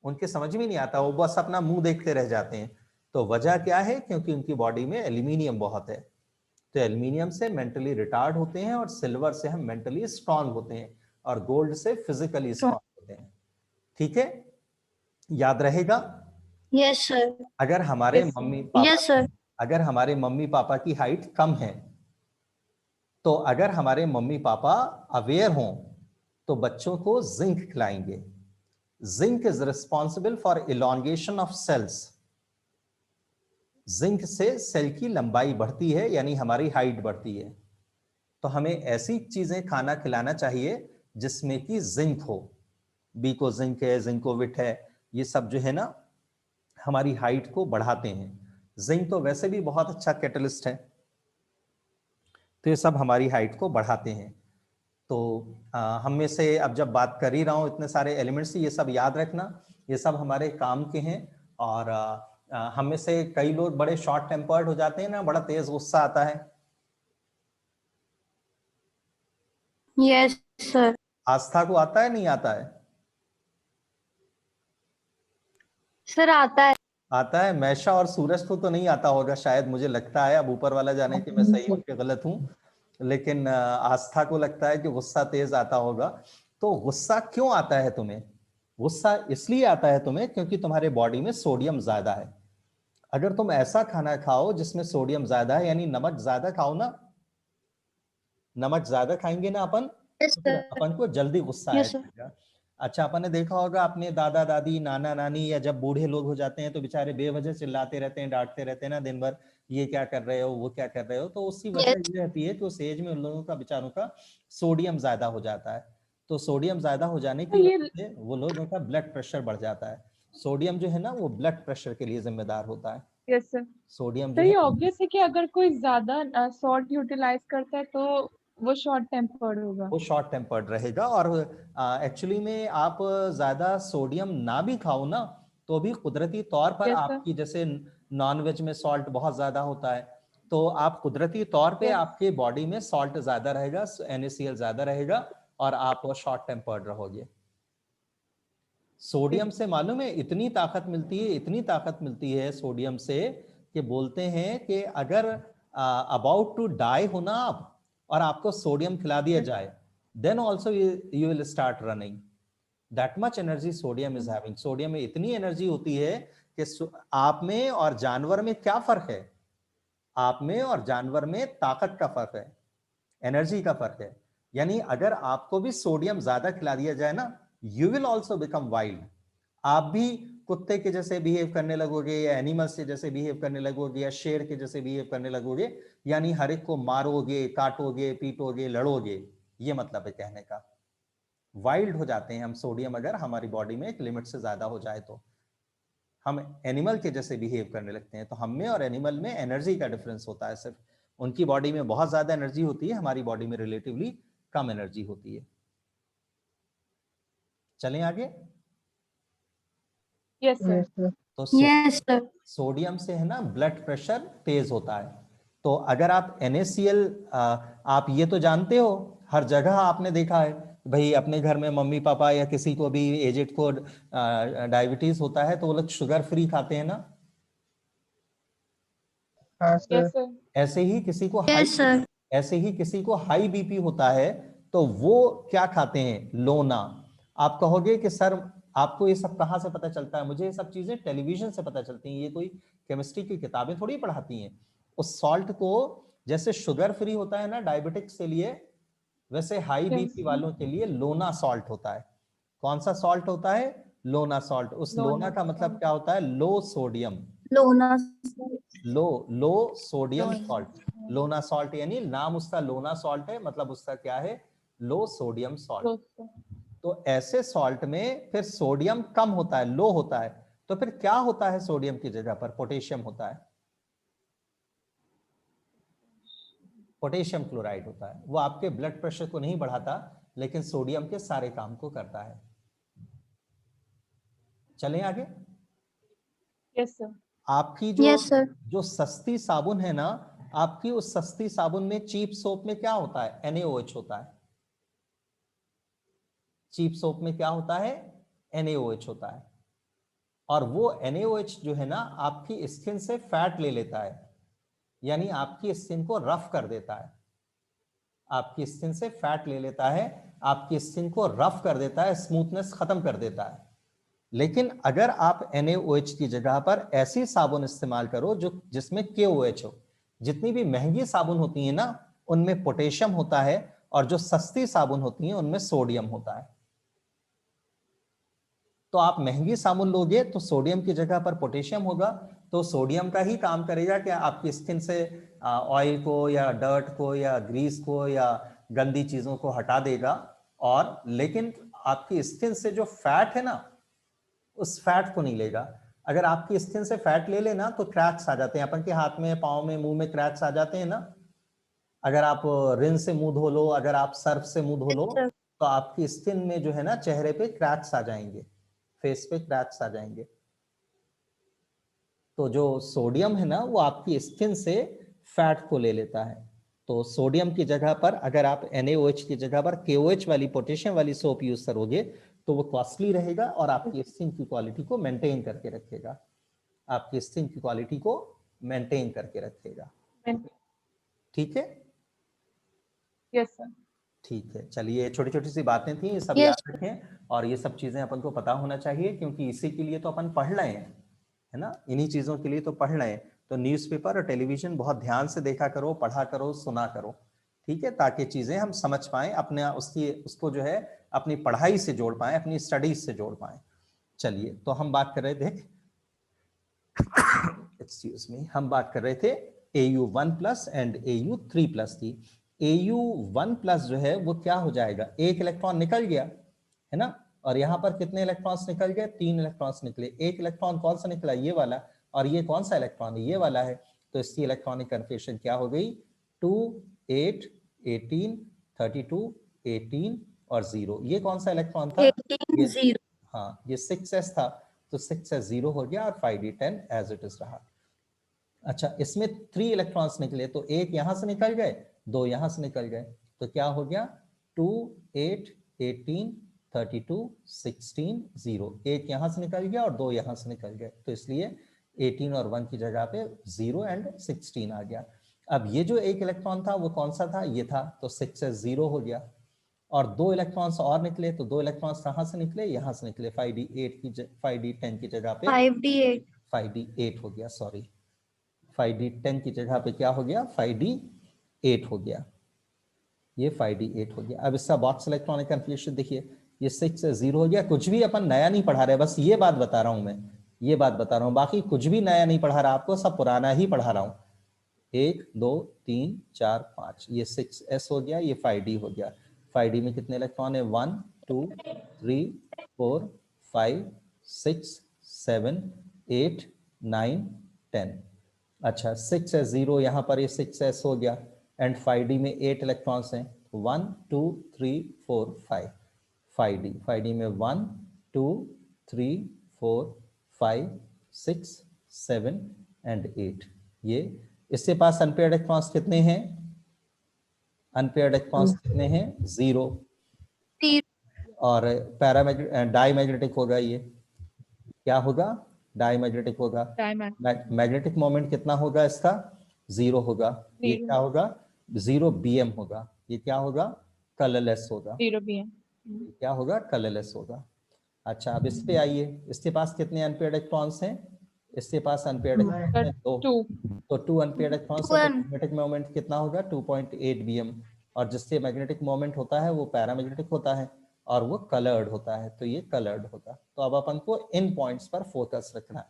उनके समझ में नहीं आता, वो बस अपना मुंह देखते रह जाते हैं। तो वजह क्या है? क्योंकि उनकी बॉडी में एल्यूमिनियम बहुत है। तो एल्यूमिनियम से मेंटली रिटार्ड होते हैं, और सिल्वर से हम मेंटली स्ट्रांग होते हैं, और गोल्ड से फिजिकली स्ट्रांग होते हैं। ठीक है, याद रहेगा। Yes sir. अगर हमारे Yes, sir. Mummy papa yes sir. अगर हमारे मम्मी पापा की हाइट कम है, तो अगर हमारे मम्मी पापा अवेयर हों तो बच्चों को जिंक खिलाएंगे। Zinc is responsible for elongation of cells. Zinc से सेल की लंबाई बढ़ती है, यानी हमारी हाइट बढ़ती है। तो हमें ऐसी चीजें खाना खिलाना चाहिए जिसमें कि जिंक हो। बीको जिंक है, जिंकोविट है, ये सब जो है ना हमारी हाइट को बढ़ाते हैं। जिंक तो वैसे भी बहुत अच्छा कैटलिस्ट है, तो ये सब हमारी हाइट को बढ़ाते हैं। तो हम में से अब जब बात कर ही रहा हूं इतने सारे एलिमेंट्स, ये सब याद रखना, ये सब हमारे काम के हैं। और हम में से कई लोग बड़े शॉर्ट टेम्पर्ड हो जाते हैं ना, बड़ा तेज गुस्सा आता है। Yes sir. आस्था को आता है, नहीं आता है? सर आता है। आता है। मैशा और सूरज को तो नहीं आता होगा शायद, मुझे लगता है। अब ऊपर वाला जाने कि मैं सही हूं कि गलत हूं। लेकिन आस्था को लगता है कि गुस्सा तेज आता होगा। तो गुस्सा क्यों आता है तुम्हें? गुस्सा इसलिए आता है तुम्हें क्योंकि तुम्हारे बॉडी में सोडियम ज्यादा है। अगर तुम ऐसा खाना खाओ जिसमें सोडियम ज्यादा है, यानी नमक ज्यादा खाओ ना, नमक ज्यादा खाएंगे ना अपन, यस तो फिर सर। अपन को जल्दी गुस्सा यस सर। आएगा। अच्छा, अपन ने देखा होगा अपने दादा दादी, नाना नानी, या जब बूढ़े लोग हो जाते हैं तो बेचारे बेवजह चिल्लाते रहते हैं, डांटते रहते हैं ना दिन भर, ये क्या कर रहे हो, वो क्या कर रहे हो। तो उसकी वजह यस ये रहती है कि उस एज में उन लोगों का, बेचारों का सोडियम ज्यादा हो जाता है। तो सोडियम ज्यादा हो जाने तो की ये वजह से वो लोगों का ब्लड प्रेशर बढ़ जाता है। सोडियम जो है ना वो ब्लड प्रेशर के लिए जिम्मेदार होता है। Yes sir. सोडियम तो जो ये है ऑब्वियस है कि अगर कोई ज्यादा सॉल्ट यूटिलाइज करता है तो वो शॉर्ट टेम्पर्ड होगा। वो शॉर्ट टेम्पर्ड रहेगा। और एक्चुअली में आप ज्यादा सोडियम ना भी खाओ ना, तो भी कुदरती तौर पर यस सर। आपकी, जैसे नॉनवेज में सॉल्ट बहुत ज्यादा होता है, तो आप कुदरती तौर पे यस आपके बॉडी में सॉल्ट ज्यादा रहेगा, NaCl ज्यादा रहेगा, और आप शॉर्ट टेम्पर्ड रहोगे। सोडियम से मालूम है इतनी ताकत मिलती है, इतनी ताकत मिलती है सोडियम से, कि बोलते हैं कि अगर अबाउट टू डाई हो ना आप, और आपको सोडियम खिला दिया जाए, then also you will start running. That much energy sodium is having. Sodium में इतनी एनर्जी होती है कि आप में और जानवर में क्या फर्क है? आप में और जानवर में ताकत का फर्क है, एनर्जी का फर्क है। यानी अगर आपको भी सोडियम ज्यादा खिला दिया जाए ना, you will also become wild. आप भी कुत्ते के जैसे बिहेव करने लगोगे, या एनिमल्स के जैसे बिहेव करने लगोगे, या शेर के जैसे बिहेव करने लगोगे। यानी हर एक को मारोगे, काटोगे, पीटोगे, लड़ोगे, ये मतलब है कहने का। वाइल्ड हो जाते हैं हम सोडियम अगर हमारी बॉडी में एक लिमिट से ज्यादा हो जाए तो। हम एनिमल के जैसे बिहेव करने लगते हैं। तो हम में और एनिमल में एनर्जी का डिफरेंस होता है सिर्फ। उनकी बॉडी में बहुत ज्यादा एनर्जी होती है, हमारी बॉडी में रिलेटिवली कम एनर्जी होती है। चलें आगे। Yes sir. Yes sir. तो यस सर। सोडियम से है ना ब्लड प्रेशर तेज होता है। तो अगर आप NaCl, आप ये तो जानते हो, हर जगह आपने देखा है भाई, अपने घर में मम्मी पापा या किसी को भी एजेड को डायबिटीज होता है तो वो लोग शुगर फ्री खाते हैं ना। हाँ सर। Yes sir. ऐसे ही किसी को हाई यस सर। ऐसे ही किसी को हाई बीपी होता है तो वो क्या खाते हैं? लोना। आप कहोगे कि सर आपको ये सब कहाँ से पता चलता है? मुझे ये सब चीजें टेलीविजन से पता चलती हैं, ये कोई केमिस्ट्री की किताबें थोड़ी पढ़ाती हैं। उस सॉल्ट को, जैसे शुगर फ्री होता है ना डायबिटिक्स के लिए, वैसे हाई बीपी वालों के लिए लोना सॉल्ट होता है। कौन सा सॉल्ट होता है? लोना सॉल्ट। उस लोना का मतलब क्या होता है? लो सोडियम। लोना। लो सोडियम सॉल्ट। लोना सॉल्ट यानी नाम उसका लोना सॉल्ट है, मतलब उसका क्या है? लो सोडियम सॉल्ट। तो ऐसे सॉल्ट में फिर सोडियम कम होता है, लो होता है। तो फिर क्या होता है सोडियम की जगह पर? पोटेशियम होता है। पोटेशियम क्लोराइड होता है। वो आपके ब्लड प्रेशर को नहीं बढ़ाता, लेकिन सोडियम के सारे काम को करता है। चलें आगे। Yes sir. आपकी जो यस सर। जो सस्ती साबुन है ना, आपकी उस सस्ती साबुन में, चीप सोप में क्या होता है? NaOH होता है। चीप सोप में क्या होता है? NaOH होता है। और वो NaOH जो है ना आपकी स्किन से फैट ले लेता है, यानी आपकी स्किन को रफ कर देता है। आपकी स्किन से फैट ले लेता है, आपकी स्किन को रफ कर देता है, स्मूथनेस खत्म कर देता है। लेकिन अगर आप NaOH की जगह पर ऐसी साबुन इस्तेमाल करो जो जिसमें KOH हो, जितनी भी महंगी साबुन होती है ना उनमें पोटेशियम होता है, और जो सस्ती साबुन होती है उनमें सोडियम होता है। तो आप महंगी साबुन लोगे तो सोडियम की जगह पर पोटेशियम होगा, तो सोडियम का ही काम करेगा कि आपकी स्किन से ऑयल को या डर्ट को या ग्रीस को या गंदी चीजों को हटा देगा। और लेकिन आपकी स्किन से जो फैट है ना, उस फैट को नहीं लेगा। अगर आपकी स्किन से फैट ले लेना तो क्रैक्स आ जाते हैं, अपन के हाथ में, पाँव में, मुंह में क्रैक्स आ जाते हैं ना। अगर आप रिन से मुंह धो लो, अगर आप सर्फ से मुंह धो लो, तो आपकी स्किन में जो है ना चेहरे पे क्रैक्स आ जाएंगे, फेस पे क्रैक्स आ जाएंगे। तो जो सोडियम है ना वो आपकी स्किन से फैट को ले लेता है। तो सोडियम की जगह पर अगर आप NaOH की जगह पर KOH वाली, पोटेशियम वाली सोप यूज करोगे तो वो कॉस्टली रहेगा और आपकी स्किन की क्वालिटी को मेंटेन करके रखेगा। आपकी स्किन की क्वालिटी को मेंटेन करके रखेगा। ठीक है। Yes sir. ठीक है, चलिए छोटी छोटी सी बातें थी, ये सब Yes. याद रखें और ये सब चीजें अपन को पता होना चाहिए, क्योंकि इसी के लिए तो अपन पढ़ रहे हैं, है ना, इन्हीं चीजों के लिए तो पढ़ रहे हैं। तो न्यूज़पेपर और टेलीविजन बहुत ध्यान से देखा करो, पढ़ा करो, सुना करो, ठीक है, ताकि चीजें हम समझ पाए, अपने उसको जो है अपनी पढ़ाई से जोड़ पाए, अपनी स्टडीज से जोड़ पाए। चलिए, तो हम बात कर रहे थे एक्सक्यूज मी, हम बात कर रहे थे AU1+ एंड AU3+ की। AU1+ जो है वो क्या हो जाएगा, एक इलेक्ट्रॉन निकल गया, है ना, और यहाँ पर कितने इलेक्ट्रॉन्स निकल गए, 3 इलेक्ट्रॉन्स निकले। एक इलेक्ट्रॉन कौन सा निकला, ये वाला, और ये कौन सा इलेक्ट्रॉन है, ये वाला है। तो इसकी इलेक्ट्रॉनिक कन्फिग्रेशन क्या हो गई, 2, 8, 18, 32, 18 और 0। ये कौन सा इलेक्ट्रॉन था, 18 0. हाँ, ये 6s था, तो 6s 0 हो गया और 5d 10 एज इट इज रहा। अच्छा, इसमें 3 इलेक्ट्रॉन्स निकले, तो एक यहां से निकल गए, 2 यहां से निकल गए, तो क्या हो गया, 2, 8, 18, 32, 16, 0। एक यहां से निकल गया और 2 यहां से निकल गए, तो इसलिए 18 और 1 की जगह पे 0 एंड 16 आ गया। अब ये जो एक इलेक्ट्रॉन था वो कौन सा था, ये था, तो 6s 0 हो गया। और 2 इलेक्ट्रॉन्स और निकले, तो 2 इलेक्ट्रॉन्स कहां से निकले, यहां से निकले, 5d 10 की जगह पे 5d8. 5d8 हो गया, सॉरी, 5d10 की जगह पे क्या हो गया, 5d8 हो गया, ये 5d8 हो गया। अब इसका बॉक्स इलेक्ट्रॉनिक कन्फिग्रेशन देखिए, ये 6 से 0 हो गया। कुछ भी अपन नया नहीं पढ़ा रहे, बस ये बात बता रहा हूं मैं, ये बात बता रहा हूं, बाकी कुछ भी नया नहीं पढ़ा रहा आपको, सब पुराना ही पढ़ा रहा हूं। 1, 2, 3, 4, 5, ये 6s हो गया, ये 5d हो गया। 5d में कितने इलेक्ट्रॉन है, 1, 2, 3, 4, 5, 6, 7, 8, 9, 10। अच्छा, 6s 0, यहाँ पर ये 6s हो गया, एंड 5d में 8 इलेक्ट्रॉन्स हैं, 1, 2, 3, 4, 5, 5d में 1, 2, 3, 4, 5, 6, 7 एंड 8। ये इसके पास अनपेयर्ड इलेक्ट्रॉन्स कितने हैं, अनपेयर्ड इलेक्ट्रॉन्स कितने हैं, 0। और डाईमैग्नेटिक होगा, ये क्या होगा, डाईमैग्नेटिक होगा। मैग्नेटिक मोमेंट कितना होगा इसका, 0 होगा। ये क्या होगा, 0 bm होगा। ये क्या होगा, कलरलेस होगा। 0 bm। क्या होगा, कलरलेस होगा। अच्छा, अब इस पे आइए, इसके पास कितने अनपेयर्ड इलेक्ट्रॉन्स हैं, इसके पास अनपेयर्ड इलेक्ट्रॉन्स हैं 2, तो 2 अनपेयर्ड इलेक्ट्रॉन्स है, तो मैग्नेटिक मोमेंट कितना होगा, 2.8 bm। और जिससे मैग्नेटिक मोमेंट होता है वो पैरामैग्नेटिक होता है और वो कलर्ड होता है, तो ये कलर्ड होगा। तो अब अपन को इन पॉइंट्स पर फोकस रखना है।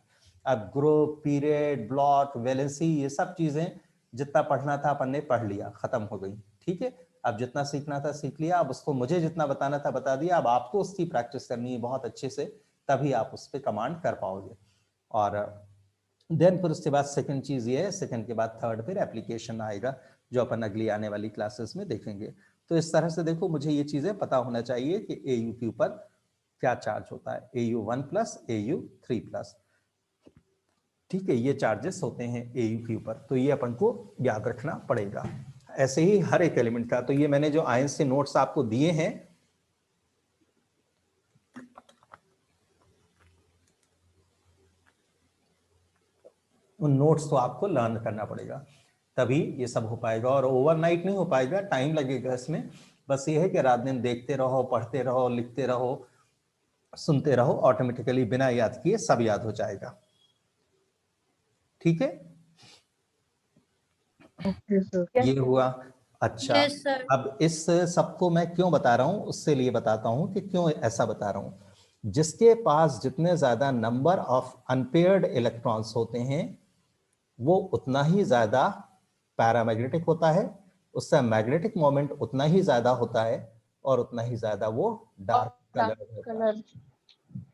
अब ग्रुप, पीरियड, ब्लॉक, वैलेंसी, ये सब चीजें जितना पढ़ना था अपन ने पढ़ लिया, खत्म हो गई, ठीक है। अब जितना सीखना था सीख लिया, अब उसको मुझे जितना बताना था बता दिया, अब आपको उसकी प्रैक्टिस करनी है बहुत अच्छे से, तभी आप उस पर कमांड कर पाओगे। और देन फिर उसके बाद सेकंड चीज ये है, सेकंड के बाद थर्ड फिर एप्लीकेशन आएगा, जो अपन अगली आने वाली क्लासेस में देखेंगे। तो इस तरह से देखो, मुझे ये चीजें पता होना चाहिए कि AU के ऊपर क्या चार्ज होता है, AU1+, AU3+, ठीक है, ये चार्जेस होते हैं AU के ऊपर, तो ये अपन को याद रखना पड़ेगा। ऐसे ही हर एक एलिमेंट का, तो ये मैंने जो आयंस से नोट्स आपको दिए हैं, उन नोट्स को आपको लर्न करना पड़ेगा, तभी ये सब हो पाएगा। और ओवरनाइट नहीं हो पाएगा, टाइम लगेगा इसमें। बस ये है कि रात दिन देखते रहो, पढ़ते रहो, लिखते रहो, सुनते रहो, ऑटोमेटिकली बिना याद किए सब याद हो जाएगा, ठीक है। Okay sir. ये हुआ। अच्छा, Yes, sir. अब इस सबको मैं क्यों बता रहा हूं, उससे लिए बताता हूं कि क्यों ऐसा बता रहा हूं। जिसके पास जितने ज्यादा नंबर ऑफ अनपेयर्ड इलेक्ट्रॉन्स होते हैं, वो उतना ही ज्यादा पैरामैग्नेटिक होता है, उसका मैग्नेटिक मोमेंट उतना ही ज्यादा होता है, और उतना ही ज्यादा वो डार्क कलर,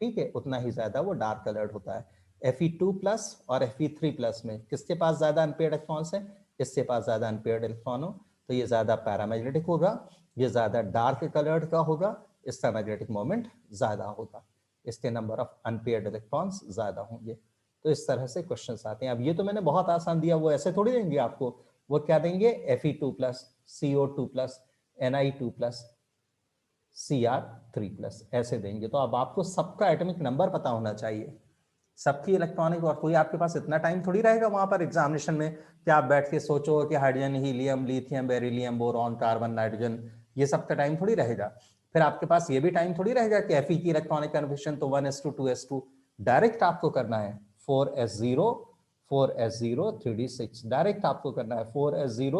ठीक है, उतना ही ज्यादा वो डार्क कलर्ड होता है। Fe2+ और Fe3+ में किसके पास ज्यादा अनपेयर्ड इलेक्ट्रॉन्स हैं, इसके पास ज्यादा अनपेयर्ड इलेक्ट्रॉन हो, तो ये ज्यादा पैरामैग्नेटिक होगा, ये ज्यादा डार्क कलर्ड का होगा, इसका मैग्नेटिक मोमेंट ज्यादा होगा, इसके नंबर ऑफ अनपेयर्ड इलेक्ट्रॉन्स ज्यादा होंगे। तो इस तरह से क्वेश्चंस आते हैं। अब ये तो मैंने बहुत आसान दिया, वो ऐसे थोड़ी देंगे आपको, वो क्या देंगे, Fe2+, CO2+, Ni2+, Cr3+, ऐसे देंगे। तो अब आपको सबका एटॉमिक नंबर पता होना चाहिए, सबकी इलेक्ट्रॉनिक, और कोई आपके पास इतना टाइम थोड़ी रहेगा वहां पर एग्जामिनेशन में कि आप बैठ के सोचो कि hydrogen, helium, lithium, beryllium, boron, carbon, nitrogen, ये सब का टाइम थोड़ी रहेगा। फिर आपके पास ये भी टाइम थोड़ी रहेगा कि Fe की इलेक्ट्रॉनिक कन्फिग्रेशन तो 1s2 2s2, डायरेक्ट आपको करना है 4s0 4s0 3d6, डायरेक्ट आपको करना है 4s0